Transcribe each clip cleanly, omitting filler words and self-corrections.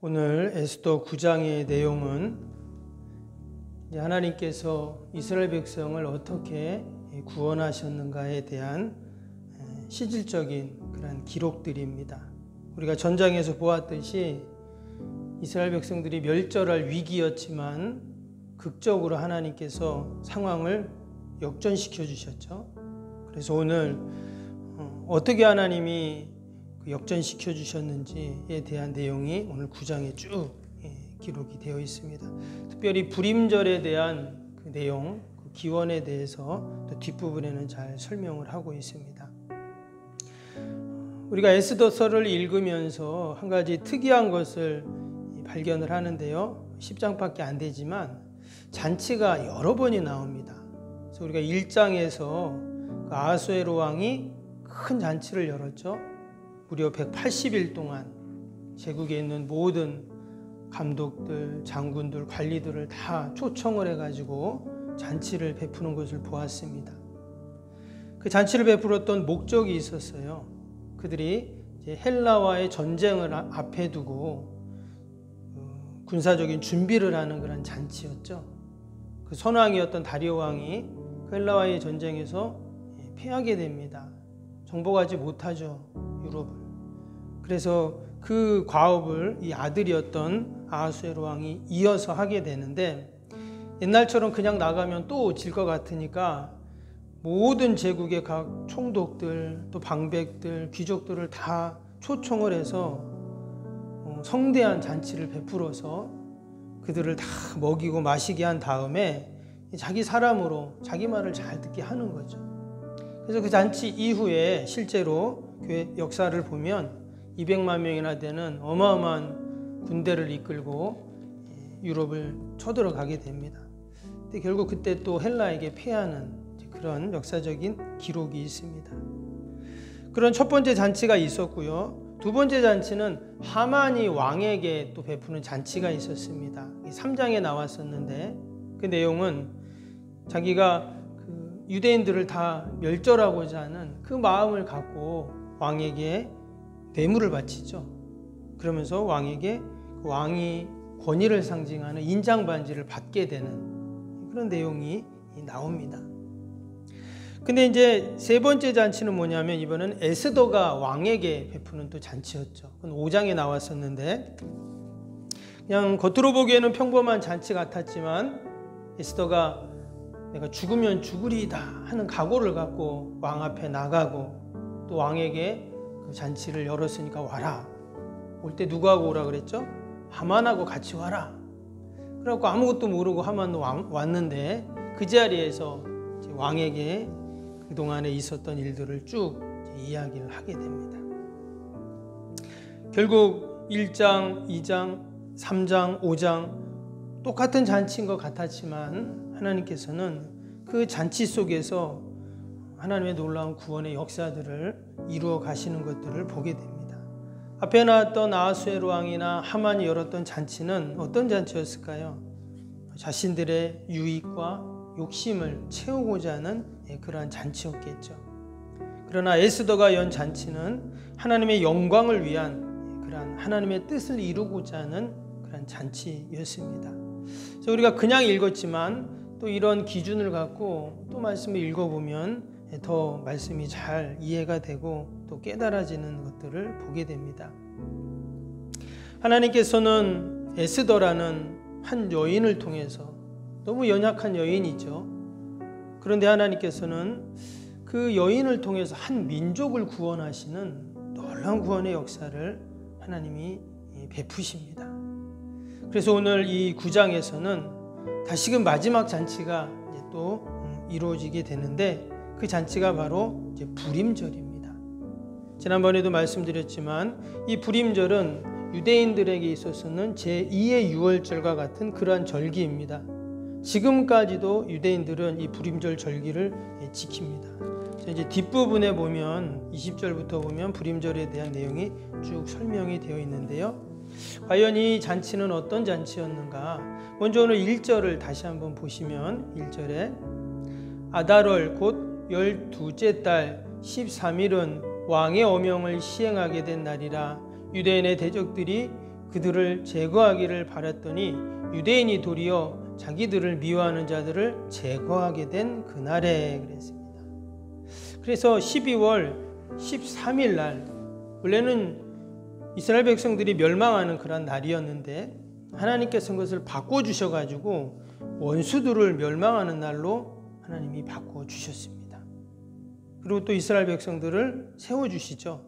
오늘 에스더 9장의 내용은 하나님께서 이스라엘 백성을 어떻게 구원하셨는가에 대한 실질적인 그런 기록들입니다. 우리가 전장에서 보았듯이 이스라엘 백성들이 멸절할 위기였지만 극적으로 하나님께서 상황을 역전시켜 주셨죠. 그래서 오늘 어떻게 하나님이 역전시켜 주셨는지에 대한 내용이 오늘 9장에 쭉 기록이 되어 있습니다. 특별히 불임절에 대한 그 내용, 그 기원에 대해서 또 뒷부분에는 잘 설명을 하고 있습니다. 우리가 에스더서를 읽으면서 한 가지 특이한 것을 발견을 하는데요. 10장밖에 안 되지만 잔치가 여러 번이 나옵니다. 그래서 우리가 1장에서 그 아하수에로 왕이 큰 잔치를 열었죠. 무려 180일 동안 제국에 있는 모든 감독들, 장군들, 관리들을 다 초청을 해가지고 잔치를 베푸는 것을 보았습니다. 그 잔치를 베풀었던 목적이 있었어요. 그들이 이제 헬라와의 전쟁을 앞에 두고 군사적인 준비를 하는 그런 잔치였죠. 그 선왕이었던 다리오 왕이 그 헬라와의 전쟁에서 패하게 됩니다. 정복하지 못하죠, 유럽을. 그래서 그 과업을 이 아들이었던 아하수에로 왕이 이어서 하게 되는데, 옛날처럼 그냥 나가면 또 질 것 같으니까 모든 제국의 각 총독들, 또 방백들, 귀족들을 다 초청을 해서 성대한 잔치를 베풀어서 그들을 다 먹이고 마시게 한 다음에 자기 사람으로 자기 말을 잘 듣게 하는 거죠. 그래서 그 잔치 이후에 실제로 교회 역사를 보면 200만 명이나 되는 어마어마한 군대를 이끌고 유럽을 쳐들어가게 됩니다. 근데 결국 그때 또 헬라에게 패하는 그런 역사적인 기록이 있습니다. 그런 첫 번째 잔치가 있었고요. 두 번째 잔치는 하만이 왕에게 또 베푸는 잔치가 있었습니다. 3장에 나왔었는데 그 내용은 자기가 그 유대인들을 다 멸절하고자 하는 그 마음을 갖고 왕에게 뇌물을 바치죠. 그러면서 왕에게 그 왕이 권위를 상징하는 인장 반지를 받게 되는 그런 내용이 나옵니다. 근데 이제 세 번째 잔치는 뭐냐면 이번은 에스더가 왕에게 베푸는 또 잔치였죠. 그건 5장에 나왔었는데 그냥 겉으로 보기에는 평범한 잔치 같았지만 에스더가 내가 죽으면 죽으리이다 하는 각오를 갖고 왕 앞에 나가고 또 왕에게 그 잔치를 열었으니까 와라. 올 때 누구하고 오라 그랬죠? 하만하고 같이 와라. 그래갖고 아무것도 모르고 하만 왔는데 그 자리에서 왕에게 그동안에 있었던 일들을 쭉 이야기를 하게 됩니다. 결국 1장, 2장, 3장, 5장 똑같은 잔치인 것 같았지만 하나님께서는 그 잔치 속에서 하나님의 놀라운 구원의 역사들을 이루어 가시는 것들을 보게 됩니다. 앞에 나왔던 아하수에로 왕이나 하만이 열었던 잔치는 어떤 잔치였을까요? 자신들의 유익과 욕심을 채우고자 하는 그러한 잔치였겠죠. 그러나 에스더가 연 잔치는 하나님의 영광을 위한 그러한 하나님의 뜻을 이루고자 하는 그러한 잔치였습니다. 그래서 우리가 그냥 읽었지만 또 이런 기준을 갖고 또 말씀을 읽어보면 더 말씀이 잘 이해가 되고 또 깨달아지는 것들을 보게 됩니다. 하나님께서는 에스더라는 한 여인을 통해서 너무 연약한 여인이죠. 그런데 하나님께서는 그 여인을 통해서 한 민족을 구원하시는 놀라운 구원의 역사를 하나님이 베푸십니다. 그래서 오늘 이 9장에서는 다시금 마지막 잔치가 이제 또 이루어지게 되는데 그 잔치가 바로 이제 불임절입니다. 지난번에도 말씀드렸지만 이 불임절은 유대인들에게 있어서는 제2의 유월절과 같은 그러한 절기입니다. 지금까지도 유대인들은 이 불임절 절기를 지킵니다. 이제 뒷부분에 보면 20절부터 보면 불임절에 대한 내용이 쭉 설명이 되어 있는데요. 과연 이 잔치는 어떤 잔치였는가? 먼저 오늘 1절을 다시 한번 보시면 1절에 아달월 곧 12째 달 13일은 왕의 어명을 시행하게 된 날이라 유대인의 대적들이 그들을 제거하기를 바랐더니 유대인이 도리어 자기들을 미워하는 자들을 제거하게 된 그날에 그랬습니다. 그래서 12월 13일 날, 원래는 이스라엘 백성들이 멸망하는 그런 날이었는데 하나님께서 그것을 바꿔주셔가지고 원수들을 멸망하는 날로 하나님이 바꿔주셨습니다. 그리고 또 이스라엘 백성들을 세워주시죠.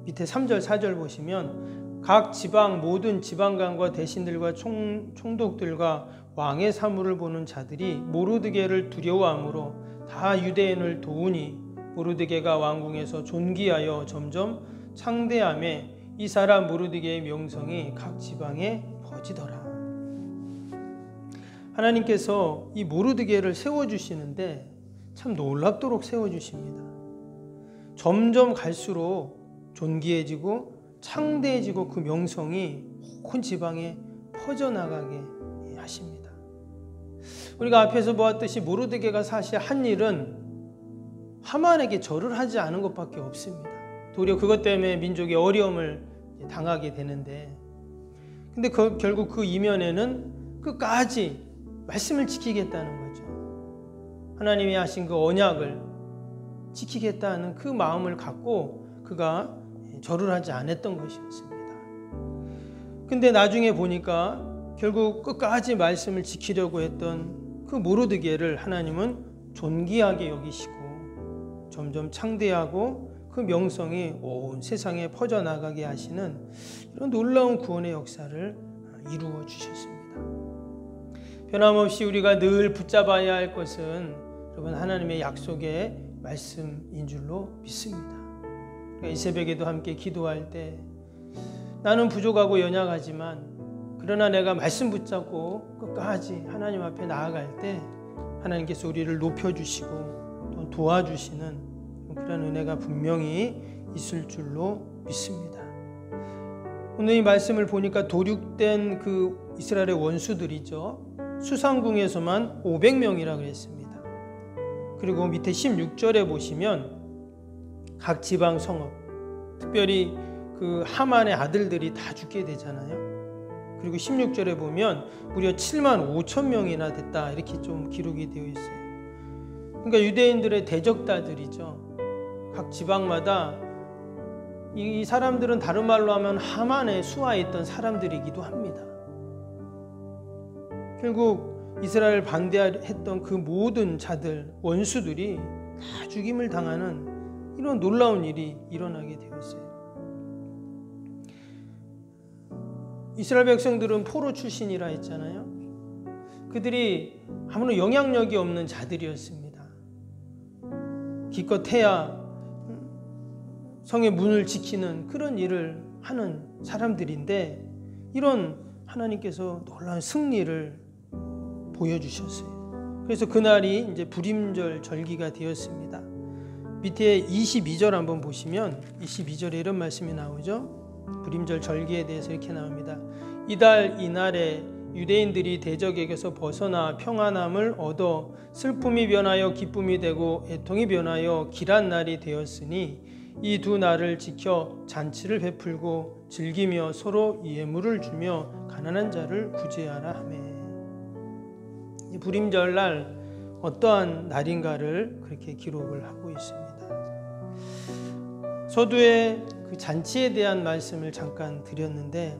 밑에 3절 4절 보시면 각 지방 모든 지방관과 대신들과 총독들과 왕의 사물을 보는 자들이 모르드게를 두려워함으로 다 유대인을 도우니 모르드게가 왕궁에서 존귀하여 점점 창대함에 이 사람 모르드게의 명성이 각 지방에 퍼지더라. 하나님께서 이 모르드게를 세워주시는데 참 놀랍도록 세워주십니다. 점점 갈수록 존귀해지고 창대해지고 그 명성이 온 지방에 퍼져나가게 하십니다. 우리가 앞에서 보았듯이 모르드게가 사실 한 일은 하만에게 절을 하지 않은 것밖에 없습니다. 도리어 그것 때문에 민족이 어려움을 당하게 되는데, 근데 결국 그 이면에는 끝까지 말씀을 지키겠다는 거죠. 하나님이 하신 그 언약을 지키겠다는 그 마음을 갖고 그가 절을 하지 않았던 것이었습니다. 근데 나중에 보니까 결국 끝까지 말씀을 지키려고 했던 그 모르드게를 하나님은 존귀하게 여기시고 점점 창대하고 그 명성이 온 세상에 퍼져나가게 하시는 이런 놀라운 구원의 역사를 이루어 주셨습니다. 변함없이 우리가 늘 붙잡아야 할 것은 여러분 하나님의 약속의 말씀인 줄로 믿습니다. 이 새벽에도 함께 기도할 때 나는 부족하고 연약하지만 그러나 내가 말씀 붙잡고 끝까지 하나님 앞에 나아갈 때 하나님께서 우리를 높여주시고 또 도와주시는 그런 은혜가 분명히 있을 줄로 믿습니다. 오늘 이 말씀을 보니까 도륙된 그 이스라엘의 원수들이죠. 수상궁에서만 500명이라고 그랬습니다. 그리고 밑에 16절에 보시면 각 지방 성읍, 특별히 그 하만의 아들들이 다 죽게 되잖아요. 그리고 16절에 보면 무려 7만 5천 명이나 됐다 이렇게 좀 기록이 되어 있어요. 그러니까 유대인들의 대적자들이죠. 각 지방마다 이 사람들은 다른 말로 하면 하만의 수하에 있던 사람들이기도 합니다. 결국 이스라엘 반대했던 그 모든 자들, 원수들이 다 죽임을 당하는 이런 놀라운 일이 일어나게 되었어요. 이스라엘 백성들은 포로 출신이라 했잖아요. 그들이 아무런 영향력이 없는 자들이었습니다. 기껏해야 성의 문을 지키는 그런 일을 하는 사람들인데 이런 하나님께서 놀라운 승리를 보여주셨어요. 그래서 그날이 이제 불임절 절기가 되었습니다. 밑에 22절 한번 보시면 22절에 이런 말씀이 나오죠. 불임절 절기에 대해서 이렇게 나옵니다. 이달 이날에 유대인들이 대적에게서 벗어나 평안함을 얻어 슬픔이 변하여 기쁨이 되고 애통이 변하여 길한 날이 되었으니 이 두 날을 지켜 잔치를 베풀고 즐기며 서로 예물을 주며 가난한 자를 구제하라 하매. 불임절 날 어떠한 날인가를 그렇게 기록을 하고 있습니다. 서두에 그 잔치에 대한 말씀을 잠깐 드렸는데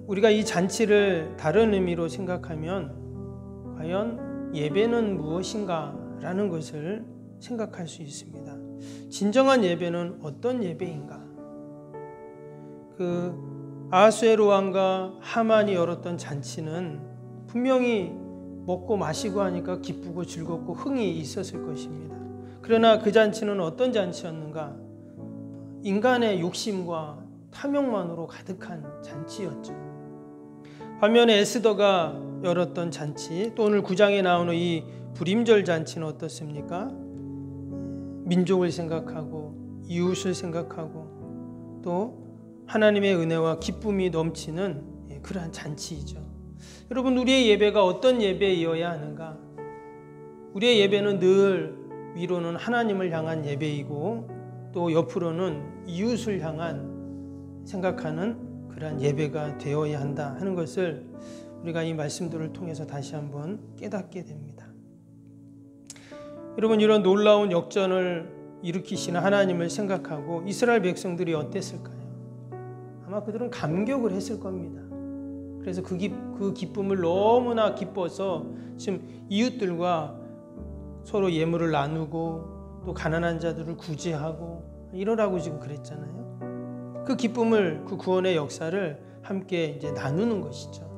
우리가 이 잔치를 다른 의미로 생각하면 과연 예배는 무엇인가 라는 것을 생각할 수 있습니다. 진정한 예배는 어떤 예배인가? 그 아하수에로 왕과 하만이 열었던 잔치는 분명히 먹고 마시고 하니까 기쁘고 즐겁고 흥이 있었을 것입니다. 그러나 그 잔치는 어떤 잔치였는가? 인간의 욕심과 탐욕만으로 가득한 잔치였죠. 반면에 에스더가 열었던 잔치, 또 오늘 9장에 나오는 이 불임절 잔치는 어떻습니까? 민족을 생각하고 이웃을 생각하고 또 하나님의 은혜와 기쁨이 넘치는 그러한 잔치이죠. 여러분, 우리의 예배가 어떤 예배이어야 하는가? 우리의 예배는 늘 위로는 하나님을 향한 예배이고 또 옆으로는 이웃을 향한 생각하는 그러한 예배가 되어야 한다 하는 것을 우리가 이 말씀들을 통해서 다시 한번 깨닫게 됩니다. 여러분, 이런 놀라운 역전을 일으키시는 하나님을 생각하고 이스라엘 백성들이 어땠을까요? 아마 그들은 감격을 했을 겁니다. 그래서 그 기쁨을 너무나 기뻐서 지금 이웃들과 서로 예물을 나누고 또 가난한 자들을 구제하고 이러라고 지금 그랬잖아요. 그 기쁨을, 그 구원의 역사를 함께 이제 나누는 것이죠.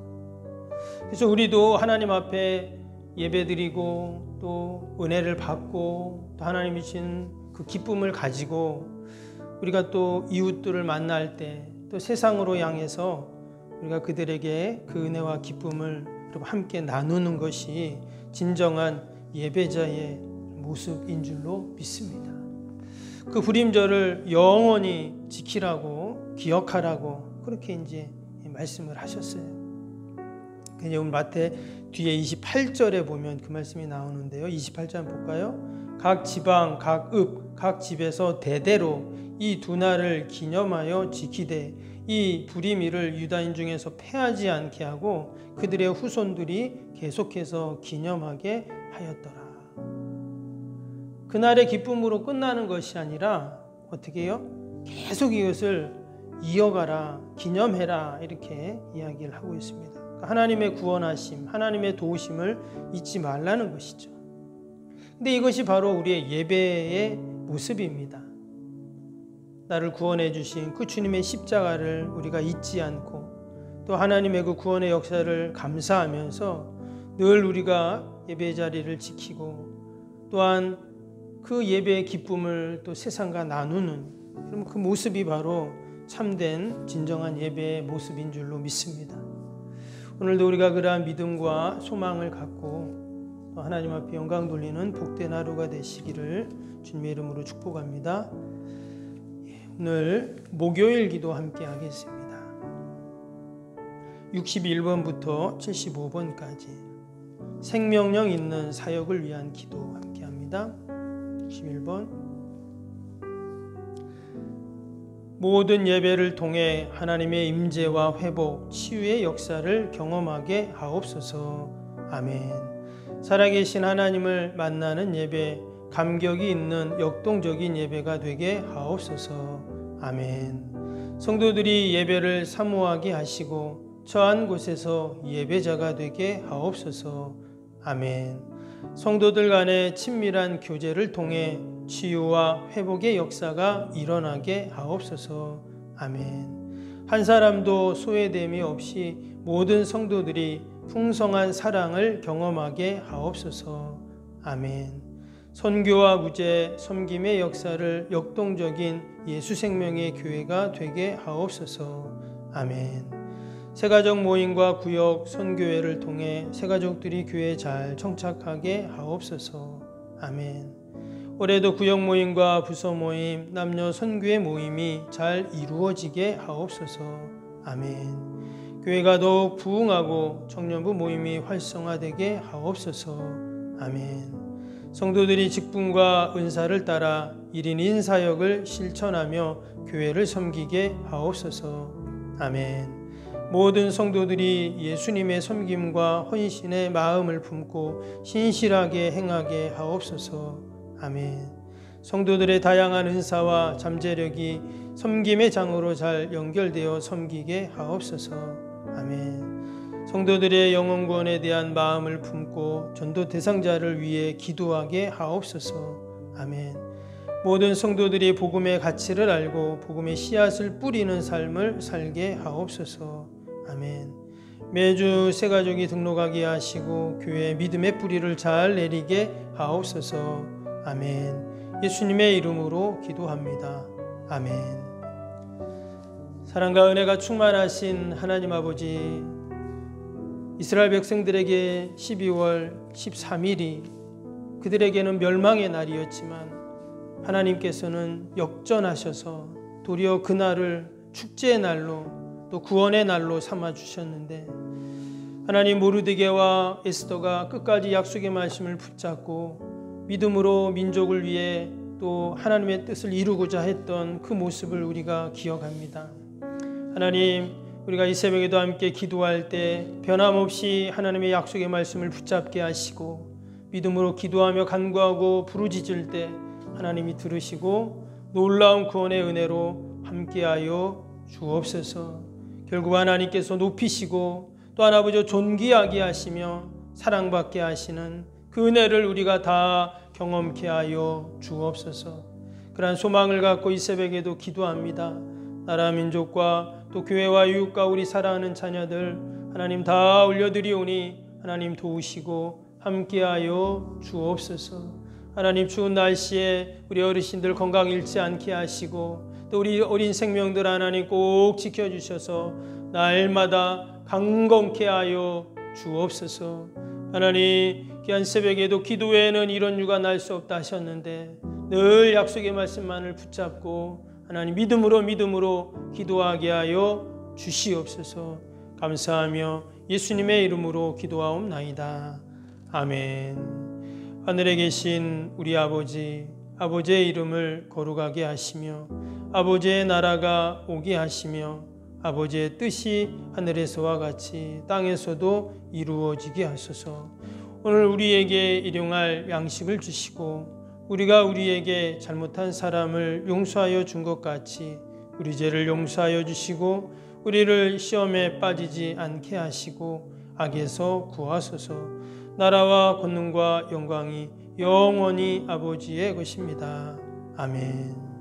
그래서 우리도 하나님 앞에 예배드리고 또 은혜를 받고 또 하나님이 주신 그 기쁨을 가지고 우리가 또 이웃들을 만날 때 또 세상으로 향해서 우리가 그들에게 그 은혜와 기쁨을 함께 나누는 것이 진정한 예배자의 모습인 줄로 믿습니다. 그 불임절을 영원히 지키라고 기억하라고 그렇게 이제 말씀을 하셨어요. 오늘 마태 뒤에 28절에 보면 그 말씀이 나오는데요. 28절 한번 볼까요? 각 지방, 각 읍, 각 집에서 대대로 이 두 날을 기념하여 지키되 이 불임일을 유다인 중에서 패하지 않게 하고 그들의 후손들이 계속해서 기념하게 하였더라. 그날의 기쁨으로 끝나는 것이 아니라 어떻게 해요? 계속 이것을 이어가라, 기념해라 이렇게 이야기를 하고 있습니다. 하나님의 구원하심, 하나님의 도우심을 잊지 말라는 것이죠. 근데 이것이 바로 우리의 예배의 모습입니다. 나를 구원해 주신 그 주님의 십자가를 우리가 잊지 않고 또 하나님의 그 구원의 역사를 감사하면서 늘 우리가 예배의 자리를 지키고 또한 그 예배의 기쁨을 또 세상과 나누는 그럼 그 모습이 바로 참된 진정한 예배의 모습인 줄로 믿습니다. 오늘도 우리가 그러한 믿음과 소망을 갖고 또 하나님 앞에 영광 돌리는 복된 하루가 되시기를 주님의 이름으로 축복합니다. 오늘 목요일 기도 함께 하겠습니다. 61번부터 75번까지 생명력 있는 사역을 위한 기도 함께 합니다. 61번 모든 예배를 통해 하나님의 임재와 회복, 치유의 역사를 경험하게 하옵소서. 아멘. 살아계신 하나님을 만나는 예배, 감격이 있는 역동적인 예배가 되게 하옵소서. 아멘. 성도들이 예배를 사모하게 하시고 처한 곳에서 예배자가 되게 하옵소서. 아멘. 성도들 간의 친밀한 교제를 통해 치유와 회복의 역사가 일어나게 하옵소서. 아멘. 한 사람도 소외됨이 없이 모든 성도들이 풍성한 사랑을 경험하게 하옵소서. 아멘. 선교와 구제, 섬김의 역사를 역동적인 예수 생명의 교회가 되게 하옵소서. 아멘. 새가족 모임과 구역 선교회를 통해 새가족들이 교회에 잘 정착하게 하옵소서. 아멘. 올해도 구역 모임과 부서 모임, 남녀 선교회 모임이 잘 이루어지게 하옵소서. 아멘. 교회가 더욱 부흥하고 청년부 모임이 활성화되게 하옵소서. 아멘. 성도들이 직분과 은사를 따라 1인 1 사역을 실천하며 교회를 섬기게 하옵소서. 아멘. 모든 성도들이 예수님의 섬김과 헌신의 마음을 품고 신실하게 행하게 하옵소서. 아멘. 성도들의 다양한 은사와 잠재력이 섬김의 장으로 잘 연결되어 섬기게 하옵소서. 아멘. 성도들의 영혼 구원에 대한 마음을 품고 전도 대상자를 위해 기도하게 하옵소서. 아멘. 모든 성도들이 복음의 가치를 알고 복음의 씨앗을 뿌리는 삶을 살게 하옵소서. 아멘. 매주 새가족이 등록하게 하시고 교회의 믿음의 뿌리를 잘 내리게 하옵소서. 아멘. 예수님의 이름으로 기도합니다. 아멘. 사랑과 은혜가 충만하신 하나님 아버지, 이스라엘 백성들에게 12월 13일이 그들에게는 멸망의 날이었지만 하나님께서는 역전하셔서 도리어 그날을 축제의 날로 또 구원의 날로 삼아주셨는데, 하나님 모르드게와 에스더가 끝까지 약속의 말씀을 붙잡고 믿음으로 민족을 위해 또 하나님의 뜻을 이루고자 했던 그 모습을 우리가 기억합니다. 하나님, 우리가 이 새벽에도 함께 기도할 때 변함없이 하나님의 약속의 말씀을 붙잡게 하시고 믿음으로 기도하며 간구하고 부르짖을 때 하나님이 들으시고 놀라운 구원의 은혜로 함께하여 주옵소서. 결국 하나님께서 높이시고 또한 아버지 존귀하게 하시며 사랑받게 하시는 그 은혜를 우리가 다 경험케 하여 주옵소서. 그러한 소망을 갖고 이 새벽에도 기도합니다. 나라 민족과 또 교회와 이웃과 우리 사랑하는 자녀들 하나님 다 올려드리오니 하나님 도우시고 함께하여 주옵소서. 하나님 추운 날씨에 우리 어르신들 건강 잃지 않게 하시고 또 우리 어린 생명들 하나님 꼭 지켜주셔서 날마다 강건케 하여 주옵소서. 하나님 귀한 새벽에도 기도 외에는 이런 유가 날 수 없다 하셨는데 늘 약속의 말씀만을 붙잡고 하나님 믿음으로 기도하게 하여 주시옵소서. 감사하며 예수님의 이름으로 기도하옵나이다. 아멘. 하늘에 계신 우리 아버지, 아버지의 이름을 거룩하게 하시며 아버지의 나라가 오게 하시며 아버지의 뜻이 하늘에서와 같이 땅에서도 이루어지게 하소서. 오늘 우리에게 일용할 양식을 주시고 우리가 우리에게 잘못한 사람을 용서하여 준 것 같이 우리 죄를 용서하여 주시고 우리를 시험에 빠지지 않게 하시고 악에서 구하소서. 나라와 권능과 영광이 영원히 아버지의 것입니다. 아멘.